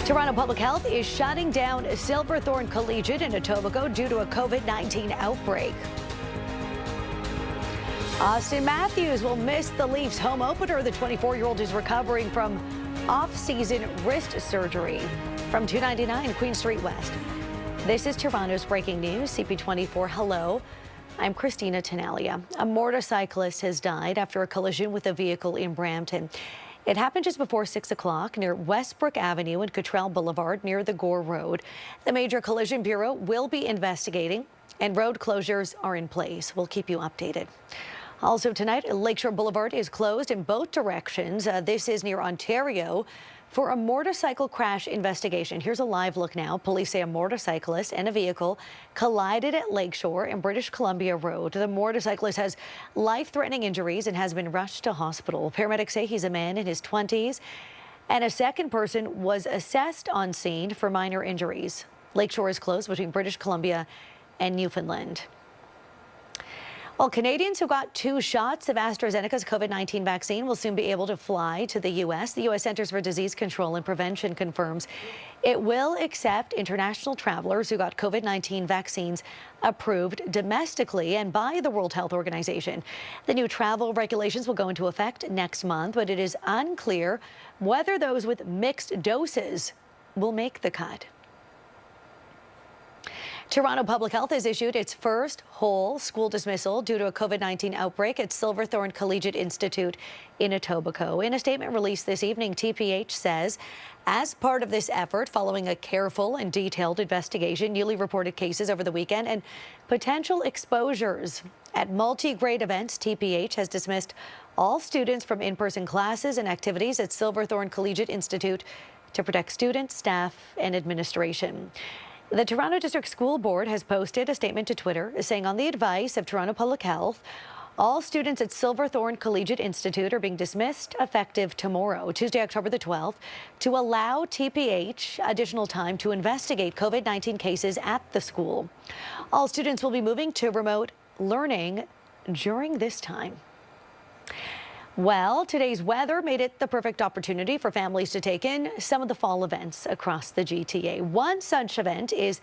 Toronto Public Health is shutting down Silverthorne Collegiate in Etobicoke due to a COVID-19 outbreak. Austin Matthews will miss the Leafs home opener. The 24-year-old is recovering from off-season wrist surgery. From 299 Queen Street West. This is Toronto's breaking news. CP24, hello. I'm Christina Tenalia. A motorcyclist has died after a collision with a vehicle in Brampton. It happened just before 6 o'clock near Westbrook Avenue and Cottrell Boulevard near the Gore Road. The Major Collision Bureau will be investigating and road closures are in place. We'll keep you updated. Also tonight, Lakeshore Boulevard is closed in both directions. This is near Ontario for a motorcycle crash investigation. Here's a live look now. Police say a motorcyclist and a vehicle collided at Lakeshore and British Columbia Road. The motorcyclist has life-threatening injuries and has been rushed to hospital. Paramedics say he's a man in his 20s, and a second person was assessed on scene for minor injuries. Lakeshore is closed between British Columbia and Newfoundland. Well, Canadians who got 2 shots of AstraZeneca's COVID-19 vaccine will soon be able to fly to the U.S. The U.S. Centers for Disease Control and Prevention confirms it will accept international travelers who got COVID-19 vaccines approved domestically and by the World Health Organization. The new travel regulations will go into effect next month, but it is unclear whether those with mixed doses will make the cut. Toronto Public Health has issued its first whole school dismissal due to a COVID-19 outbreak at Silverthorne Collegiate Institute in Etobicoke. In a statement released this evening, TPH says, as part of this effort, following a careful and detailed investigation, newly reported cases over the weekend, and potential exposures at multi-grade events, TPH has dismissed all students from in-person classes and activities at Silverthorne Collegiate Institute to protect students, staff, and administration. The Toronto District School Board has posted a statement to Twitter saying, on the advice of Toronto Public Health, all students at Silverthorne Collegiate Institute are being dismissed effective tomorrow, Tuesday, October the 12th, to allow TPH additional time to investigate COVID-19 cases at the school. All students will be moving to remote learning during this time. Well, today's weather made it the perfect opportunity for families to take in some of the fall events across the GTA. One such event is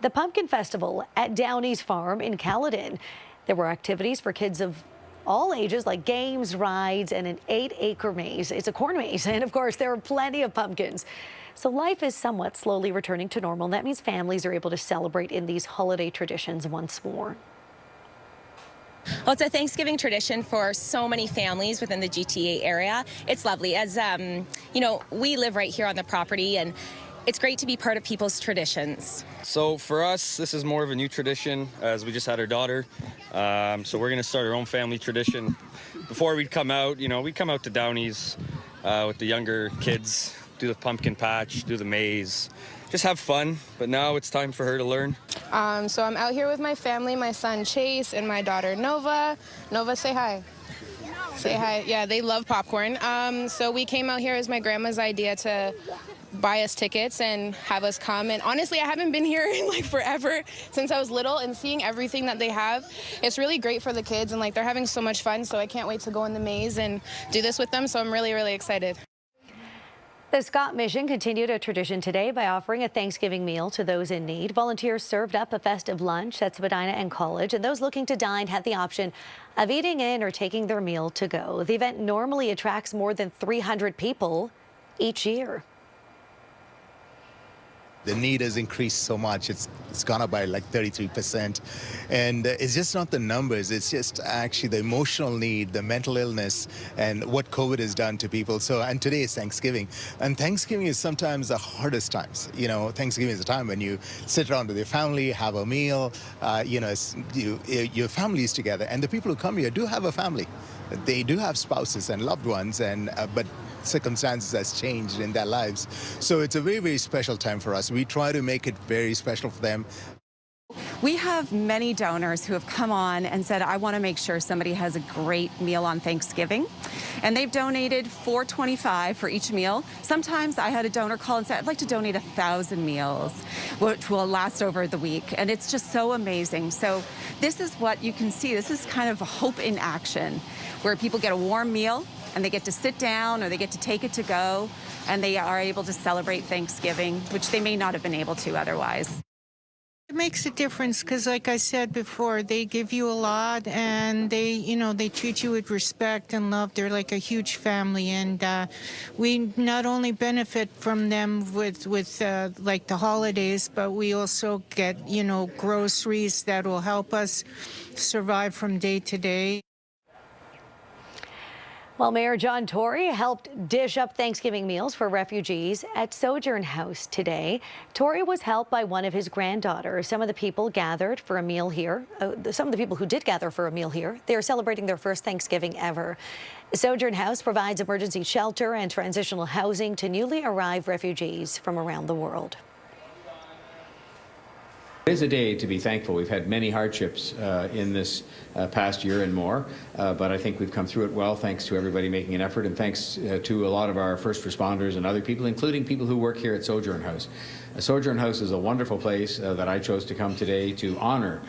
the Pumpkin Festival at Downey's Farm in Caledon. There were activities for kids of all ages, like games, rides, and an 8-acre maze. It's a corn maze, and of course, there are plenty of pumpkins. So life is somewhat slowly returning to normal. That means families are able to celebrate in these holiday traditions once more. Well, it's a Thanksgiving tradition for so many families within the GTA area. It's lovely. As you know, we live right here on the property, and it's great to be part of people's traditions. So for us, this is more of a new tradition, as we just had our daughter. So we're going to start our own family tradition. Before we'd come out, we'd come out to Downey's with the younger kids, do the pumpkin patch, do the maze, just have fun. But now it's time for her to learn. So I'm out here with my family, my son Chase and my daughter Nova. Nova, say hi. Say hi. Yeah, they love popcorn. So we came out here as my grandma's idea to buy us tickets and have us come. And honestly, I haven't been here in like forever, since I was little, and seeing everything that they have, it's really great for the kids, and like they're having so much fun. So I can't wait to go in the maze and do this with them. So I'm really, really excited. The Scott Mission continued a tradition today by offering a Thanksgiving meal to those in need. Volunteers served up a festive lunch at Spadina and College, and those looking to dine had the option of eating in or taking their meal to go. The event normally attracts more than 300 people each year. The need has increased so much. It's gone up by like 33%. And it's just not the numbers. It's just actually the emotional need, the mental illness, and what COVID has done to people. So, and today is Thanksgiving. And Thanksgiving is sometimes the hardest times. Thanksgiving is a time when you sit around with your family, have a meal, your family is together. And the people who come here do have a family. They do have spouses and loved ones, but circumstances has changed in their lives. So it's a very, very special time for us. We try to make it very special for them. We have many donors who have come on and said, I want to make sure somebody has a great meal on Thanksgiving. And they've donated $4.25 for each meal. Sometimes I had a donor call and say, I'd like to donate 1,000 meals, which will last over the week. And it's just so amazing. So this is what you can see. This is kind of hope in action, where people get a warm meal and they get to sit down or they get to take it to go, and they are able to celebrate Thanksgiving, which they may not have been able to otherwise. It makes a difference because, like I said before, they give you a lot, and they treat you with respect and love. They're like a huge family, and we not only benefit from them with like the holidays, but we also get groceries that will help us survive from day to day. Well, Mayor John Tory helped dish up Thanksgiving meals for refugees at Sojourn House today. Tory was helped by one of his granddaughters. Some of the people gathered for a meal here. Some of the people who did gather for a meal here, they are celebrating their first Thanksgiving ever. Sojourn House provides emergency shelter and transitional housing to newly arrived refugees from around the world. It is a day to be thankful. We've had many hardships in this past year and more, but I think we've come through it well thanks to everybody making an effort, and thanks to a lot of our first responders and other people, including people who work here at Sojourn House. Sojourn House is a wonderful place that I chose to come today to honor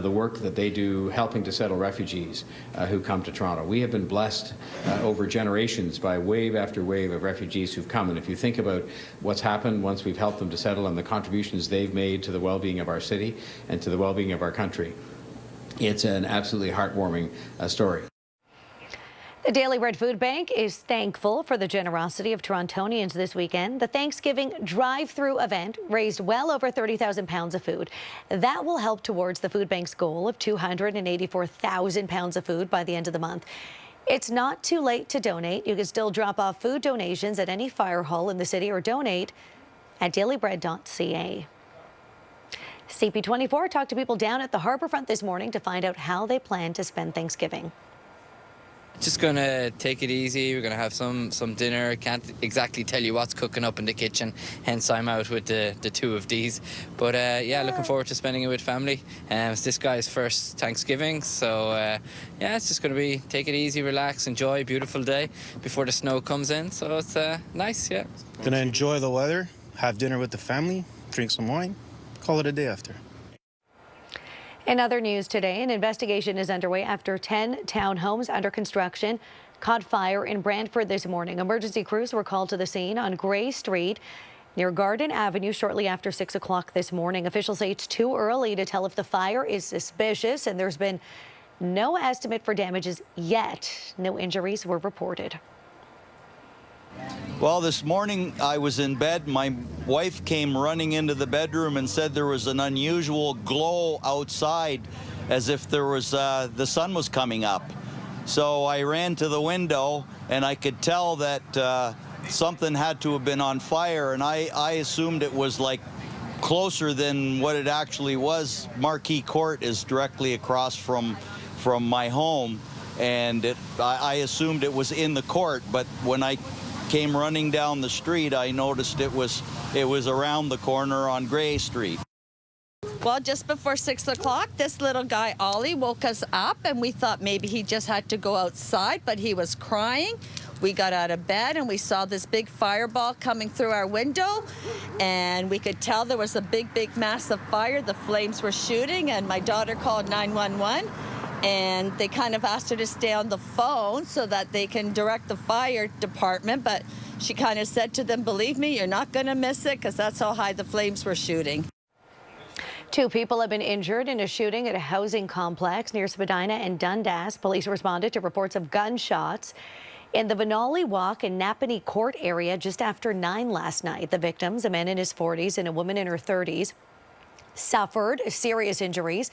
the work that they do helping to settle refugees who come to Toronto. We have been blessed over generations by wave after wave of refugees who've come, and if you think about what's happened once we've helped them to settle and the contributions they've made to the well-being of our city and to the well-being of our country, it's an absolutely heartwarming story. The Daily Bread Food Bank is thankful for the generosity of Torontonians this weekend. The Thanksgiving drive-through event raised well over 30,000 pounds of food. That will help towards the food bank's goal of 284,000 pounds of food by the end of the month. It's not too late to donate. You can still drop off food donations at any fire hall in the city or donate at dailybread.ca. CP24 talked to people down at the Harbourfront this morning to find out how they plan to spend Thanksgiving. Just gonna take it easy. We're gonna have some dinner. Can't exactly tell you what's cooking up in the kitchen, hence I'm out with the two of these. But yeah, looking forward to spending it with family. It's this guy's first Thanksgiving, so yeah, it's just gonna be take it easy, relax, enjoy. Beautiful day before the snow comes in, so it's nice. Yeah. Gonna enjoy the weather, have dinner with the family, drink some wine, call it a day after. In other news today, an investigation is underway after 10 townhomes under construction caught fire in Brantford this morning. Emergency crews were called to the scene on Gray Street near Garden Avenue shortly after 6 o'clock this morning. Officials say it's too early to tell if the fire is suspicious, and there's been no estimate for damages yet. No injuries were reported. Well, this morning I was in bed. My wife came running into the bedroom and said there was an unusual glow outside, as if there was the sun was coming up. So I ran to the window, and I could tell that something had to have been on fire, and I assumed it was like closer than what it actually was. Marquee Court is directly across from my home, and I assumed it was in the court, but when I came running down the street, I noticed it was around the corner on Gray Street. Well, just before 6 o'clock, this little guy, Ollie, woke us up, and we thought maybe he just had to go outside, but he was crying. We got out of bed, and we saw this big fireball coming through our window, and we could tell there was a big, massive fire. The flames were shooting, and my daughter called 911. And they kind of asked her to stay on the phone so that they can direct the fire department. But she kind of said to them, believe me, you're not going to miss it, because that's how high the flames were shooting. 2 people have been injured in a shooting at a housing complex near Spadina and Dundas. Police responded to reports of gunshots in the Vanoli Walk and Napanee Court area just after 9 last night. The victims, a man in his 40s and a woman in her 30s, suffered serious injuries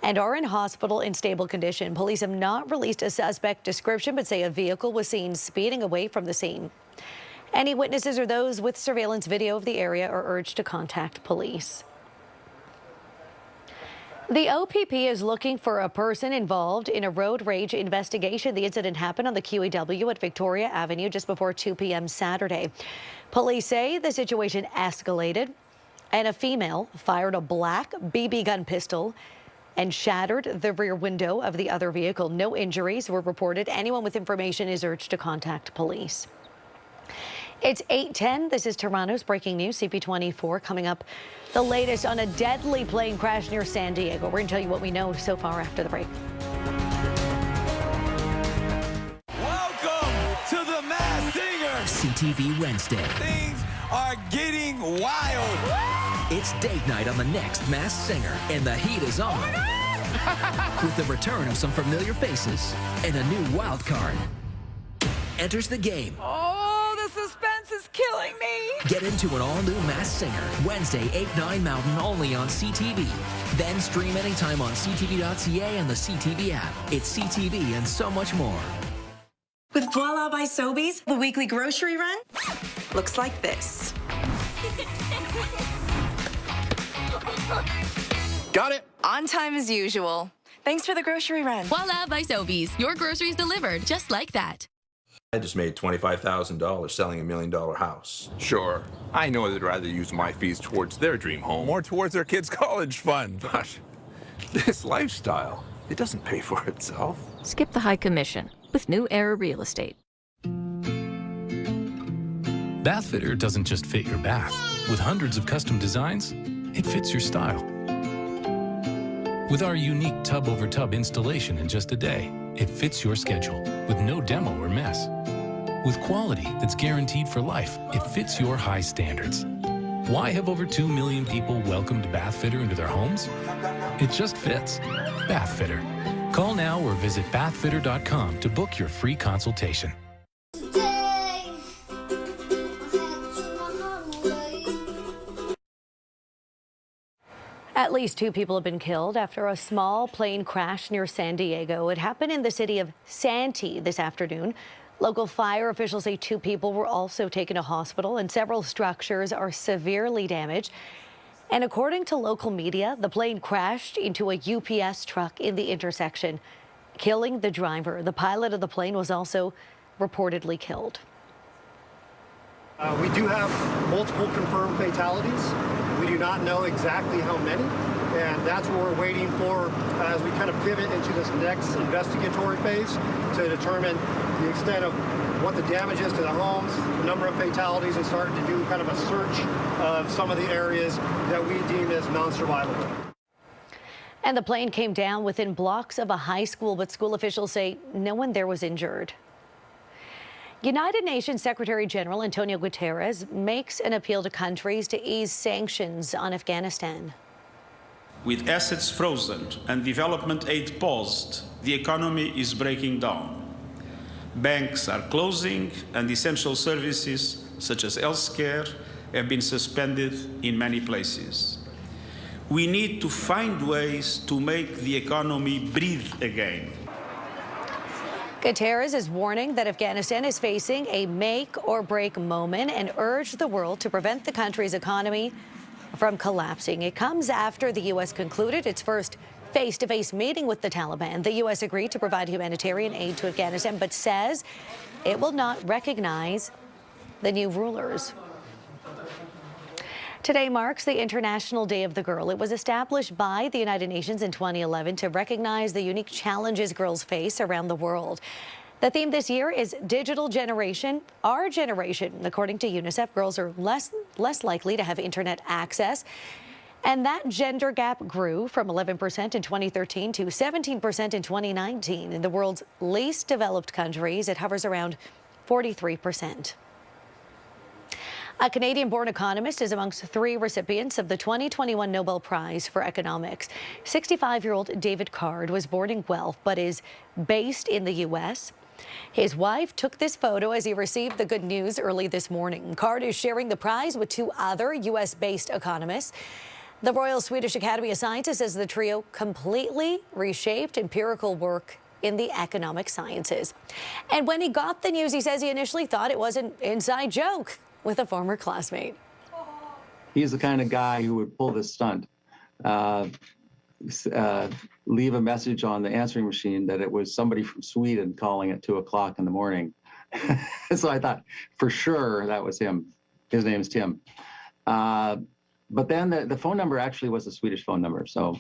and are in hospital in stable condition. Police have not released a suspect description, but say a vehicle was seen speeding away from the scene. Any witnesses or those with surveillance video of the area are urged to contact police. The OPP is looking for a person involved in a road rage investigation. The incident happened on the QEW at Victoria Avenue just before 2 p.m. Saturday. Police say the situation escalated and a female fired a black BB gun pistol and shattered the rear window of the other vehicle. No injuries were reported. Anyone with information is urged to contact police. It's 8:10. This is Toronto's breaking news. CP24 coming up. The latest on a deadly plane crash near San Diego. We're going to tell you what we know so far after the break. Welcome CTV Wednesday. Things are getting wild. It's date night on the next Masked Singer, and the heat is on. With the return of some familiar faces and a new wild card. Enters the game. Oh, the suspense is killing me. Get into an all-new Masked Singer, Wednesday, 8/9 Mountain, only on CTV. Then stream anytime on CTV.ca and the CTV app. It's CTV and so much more. With Voila by Sobeys, the weekly grocery run looks like this. Got it. On time as usual. Thanks for the grocery run. Voila by Sobeys. Your groceries delivered just like that. I just made $25,000 selling $1 million house. Sure. I know they'd rather use my fees towards their dream home. More towards their kids' college fund. But this lifestyle, it doesn't pay for itself. Skip the high commission with New Era Real Estate. Bathfitter doesn't just fit your bath. With hundreds of custom designs, it fits your style. With our unique tub-over-tub installation in just a day, it fits your schedule with no demo or mess. With quality that's guaranteed for life, it fits your high standards. Why have over 2 million people welcomed Bathfitter into their homes? It just fits. Bathfitter. Call now or visit bathfitter.com to book your free consultation. At least 2 people have been killed after a small plane crashed near San Diego. It happened in the city of Santee this afternoon. Local fire officials say 2 people were also taken to hospital and several structures are severely damaged. And according to local media, the plane crashed into a UPS truck in the intersection, killing the driver. The pilot of the plane was also reportedly killed. We do have multiple confirmed fatalities. We do not know exactly how many, and that's what we're waiting for as we kind of pivot into this next investigatory phase to determine the extent of what the damage is to the homes, the number of fatalities, and start to do kind of a search of some of the areas that we deem as non-survivable. And the plane came down within blocks of a high school, but school officials say no one there was injured. United Nations Secretary General Antonio Guterres makes an appeal to countries to ease sanctions on Afghanistan. With assets frozen and development aid paused, the economy is breaking down. Banks are closing and essential services such as healthcare have been suspended in many places. We need to find ways to make the economy breathe again. Guterres is warning that Afghanistan is facing a make-or-break moment and urged the world to prevent the country's economy from collapsing. It comes after the U.S. concluded its first face-to-face meeting with the Taliban. The U.S. agreed to provide humanitarian aid to Afghanistan, but says it will not recognize the new rulers. Today marks the International Day of the Girl. It was established by the United Nations in 2011 to recognize the unique challenges girls face around the world. The theme this year is Digital Generation, Our Generation. According to UNICEF, girls are less likely to have internet access. And that gender gap grew from 11% in 2013 to 17% in 2019. In the world's least developed countries, it hovers around 43%. A Canadian-born economist is amongst 3 recipients of the 2021 Nobel Prize for Economics. 65-year-old David Card was born in Guelph but is based in the U.S. His wife took this photo as he received the good news early this morning. Card is sharing the prize with 2 other U.S.-based economists. The Royal Swedish Academy of Sciences says the trio completely reshaped empirical work in the economic sciences. And when he got the news, he says he initially thought it was an inside joke with a former classmate. He's the kind of guy who would pull this stunt, leave a message on the answering machine that it was somebody from Sweden calling at 2 o'clock in the morning. So I thought for sure that was him. His name's Tim. But then the phone number actually was a Swedish phone number. So,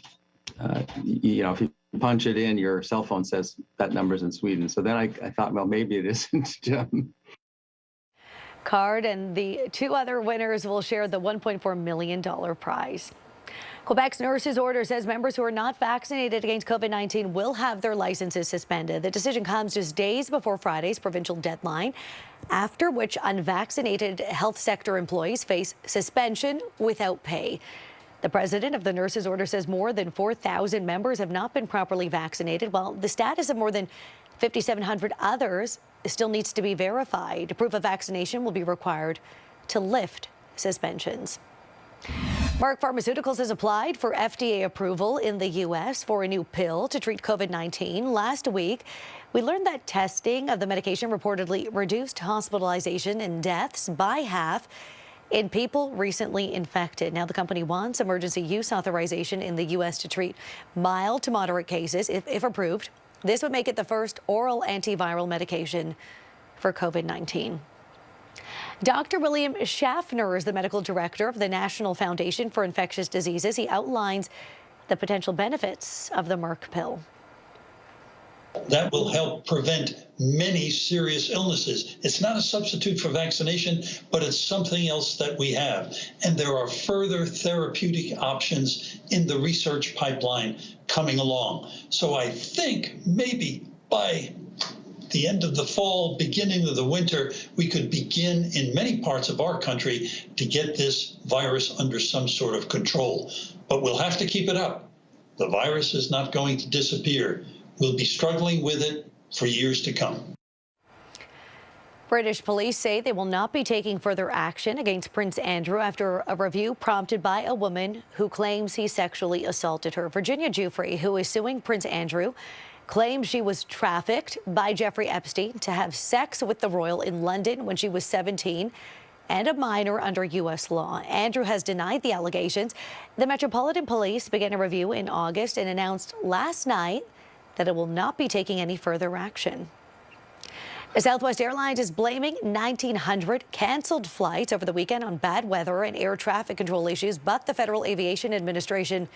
you know, if you punch it in, your cell phone says that number's in Sweden. So then I thought, well, maybe it isn't Tim. Card and the 2 other winners will share the $1.4 million prize. Quebec's nurses' order says members who are not vaccinated against COVID-19 will have their licenses suspended. The decision comes just days before Friday's provincial deadline, after which unvaccinated health sector employees face suspension without pay. The president of the nurses' order says more than 4,000 members have not been properly vaccinated, while the status of more than 5,700 others still needs to be verified. Proof of vaccination will be required to lift suspensions. Merck Pharmaceuticals has applied for FDA approval in the U.S. for a new pill to treat COVID-19. Last week, we learned that testing of the medication reportedly reduced hospitalization and deaths by half in people recently infected. Now, the company wants emergency use authorization in the U.S. to treat mild to moderate cases if approved. This would make it the first oral antiviral medication for COVID-19. Dr. William Schaffner is the medical director of the National Foundation for Infectious Diseases. He outlines the potential benefits of the Merck pill. That will help prevent many serious illnesses. It's not a substitute for vaccination, but it's something else that we have. And there are further therapeutic options in the research pipeline coming along. So I think maybe by the end of the fall, beginning of the winter, we could begin in many parts of our country to get this virus under some sort of control. But we'll have to keep it up. The virus is not going to disappear. We'll be struggling with it for years to come. British police say they will not be taking further action against Prince Andrew after a review prompted by a woman who claims he sexually assaulted her. Virginia Giuffre, who is suing Prince Andrew, claims she was trafficked by Jeffrey Epstein to have sex with the royal in London when she was 17 and a minor under U.S. law. Andrew has denied the allegations. The Metropolitan Police began a review in August and announced last night that it will not be taking any further action. Southwest Airlines is blaming 1,900 canceled flights over the weekend on bad weather and air traffic control issues, but the Federal Aviation Administration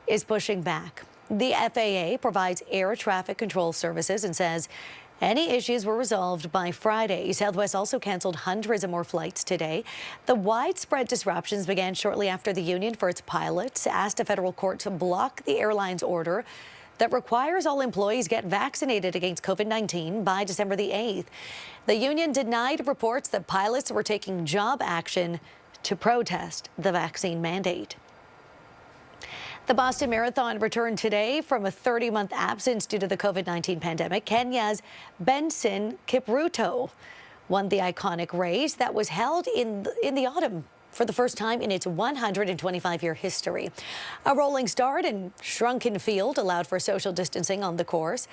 is pushing back. The FAA provides air traffic control services and says any issues were resolved by Friday. Southwest also canceled hundreds of more flights today. The widespread disruptions began shortly after the Union for its pilots asked a federal court to block the airline's order that requires all employees get vaccinated against COVID-19 by December the 8th. The union denied reports that pilots were taking job action to protest the vaccine mandate. The Boston Marathon returned today from a 30-month absence due to the COVID-19 pandemic. Kenya's Benson Kipruto won the iconic race that was held in the autumn for the first time in its 125-year history. A rolling start and shrunken field allowed for social distancing on the course.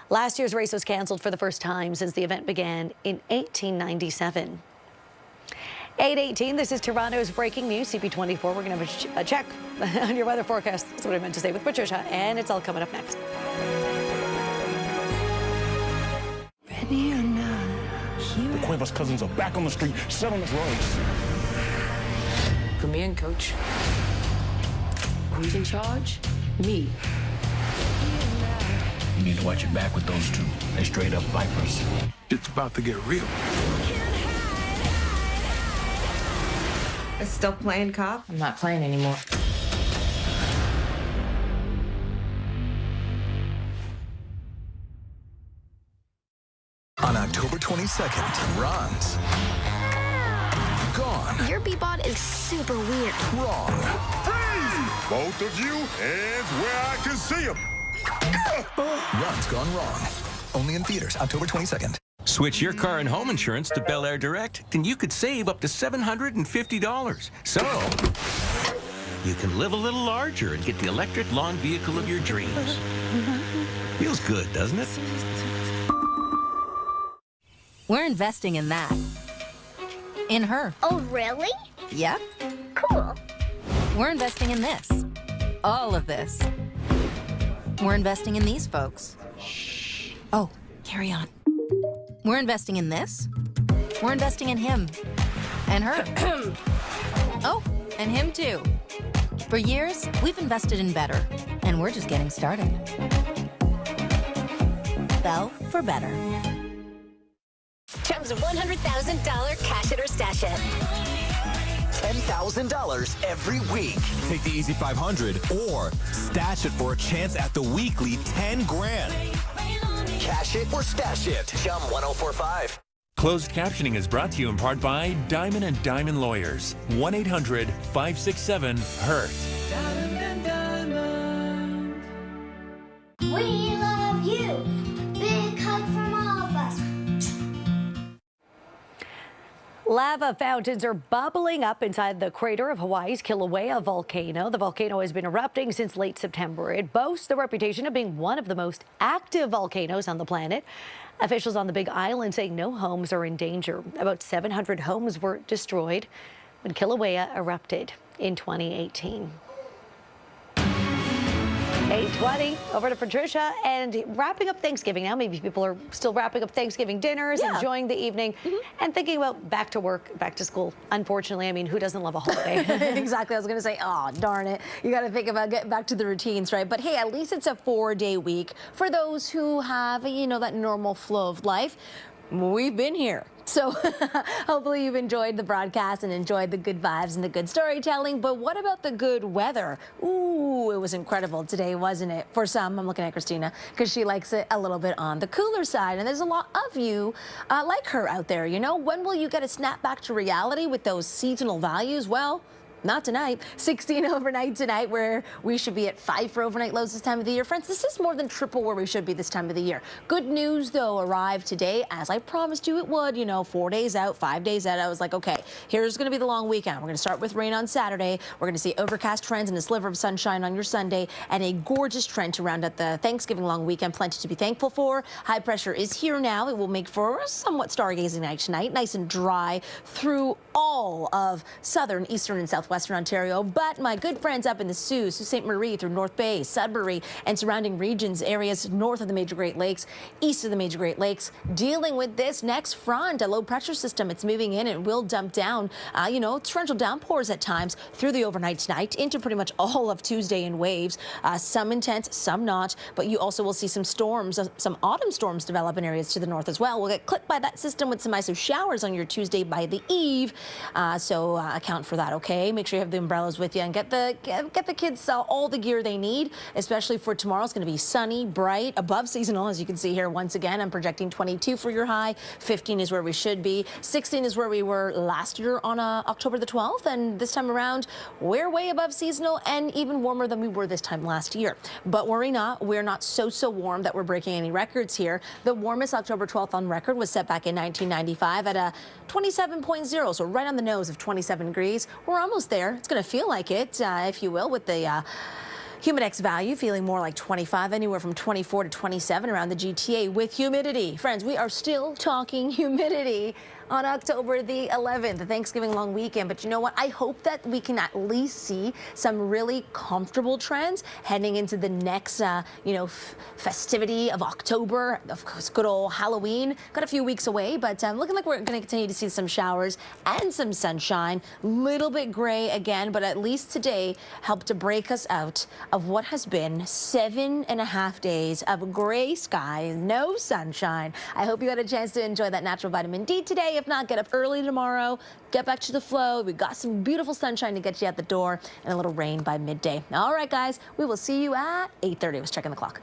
Last year's race was canceled for the first time since the event began in 1897. 8:18, this is Toronto's breaking news, CP24. We're going to have a check on your weather forecast. That's what I meant to say with Patricia, and it's all coming up next. Ready or not, the Cuevas cousins are back on the street, selling us rugs. Put me in, coach. Who's in charge? Me. You need to watch your back with those two. They're straight up vipers. It's about to get real. Still playing cop? I'm not playing anymore. On October 22nd, Ron's gone. Your Bebot is super weird. Wrong. Freeze! Both of you, hands where I can see them. Ron's Gone Wrong. Only in theaters, October 22nd. Switch your car and home insurance to Bel Air Direct, and you could save up to $750. So, you can live a little larger and get the electric lawn vehicle of your dreams. Feels good, doesn't it? We're investing in that. In her. Oh, really? Yep. Cool. We're investing in this. All of this. We're investing in these folks. Shh. Oh, carry on. We're investing in this. We're investing in him. And her. Oh, and him too. For years, we've invested in better. And we're just getting started. Bell for better. Chum's $100,000 cash it or stash it. $10,000 every week. Take the Easy 500 or stash it for a chance at the weekly 10 grand. Cash it or stash it. Chum 1045. Closed captioning is brought to you in part by Diamond and Diamond Lawyers. 1-800-567-HURT. We love you. Big hug from all of us. Lava fountains are bubbling up inside the crater of Hawaii's Kilauea volcano. The volcano has been erupting since late September. It boasts the reputation of being one of the most active volcanoes on the planet. Officials on the Big Island saying no homes are in danger. About 700 homes were destroyed when Kilauea erupted in 2018. 8:20, over to Patricia, and wrapping up Thanksgiving now. Maybe people are still wrapping up Thanksgiving dinners, enjoying the evening, and thinking about back to work, back to school. Unfortunately, I mean, who doesn't love a holiday? Exactly. I was going to say, oh, darn it. You got to think about getting back to the routines, right? But hey, at least it's a 4-day week for those who have, you know, that normal flow of life. We've been here. So hopefully you've enjoyed the broadcast and enjoyed the good vibes and the good storytelling. But what about the good weather? Ooh, it was incredible today, wasn't it? For some, I'm looking at Christina because she likes it a little bit on the cooler side. And there's a lot of you like her out there. You know, when will you get a snap back to reality with those seasonal values? Well, not tonight. 16 overnight tonight, where we should be at 5 for overnight lows this time of the year. Friends, this is more than triple where we should be this time of the year. Good news, though, arrived today, as I promised you it would. You know, 4 days out, 5 days out. I was like, okay, here's going to be the long weekend. We're going to start with rain on Saturday. We're going to see overcast trends and a sliver of sunshine on your Sunday, and a gorgeous trend to round out the Thanksgiving long weekend. Plenty to be thankful for. High pressure is here now. It will make for a somewhat stargazing night tonight. Nice and dry through all of southern, eastern, and southwestern Ontario. But my good friends up in the Sault Ste. Marie through North Bay, Sudbury, and surrounding regions, areas north of the major Great Lakes, east of the major Great Lakes, dealing with this next front, a low pressure system. It's moving in and will dump down, you know, torrential downpours at times through the overnight tonight into pretty much all of Tuesday in waves. Some intense, some not. But you also will see some storms, some autumn storms develop in areas to the north as well. We'll get clipped by that system with some iso showers on your Tuesday by the eve. So account for that, okay? Make sure you have the umbrellas with you and get the kids all the gear they need, especially for tomorrow. It's going to be sunny, bright, above seasonal, as you can see here. Once again, I'm projecting 22 for your high. 15 is where we should be. 16 is where we were last year on October the 12th. And this time around, we're way above seasonal and even warmer than we were this time last year. But worry not, we're not so warm that we're breaking any records here. The warmest October 12th on record was set back in 1995 at a 27.0, so right on the nose of 27 degrees. We're almost there. It's going to feel like it, if you will, with the Humidex value feeling more like 25, anywhere from 24 to 27 around the GTA with humidity. Friends, we are still talking humidity on October the 11th, the Thanksgiving long weekend. But you know what? I hope that we can at least see some really comfortable trends heading into the next, you know, festivity of October. Of course, good old Halloween. Got a few weeks away, but looking like we're going to continue to see some showers and some sunshine. Little bit gray again, but at least today helped to break us out of what has been 7.5 days of gray skies, no sunshine. I hope you had a chance to enjoy that natural vitamin D today. If not, get up early tomorrow, get back to the flow. We've got some beautiful sunshine to get you out the door and a little rain by midday. All right, guys, we will see you at 8:30. I was checking the clock.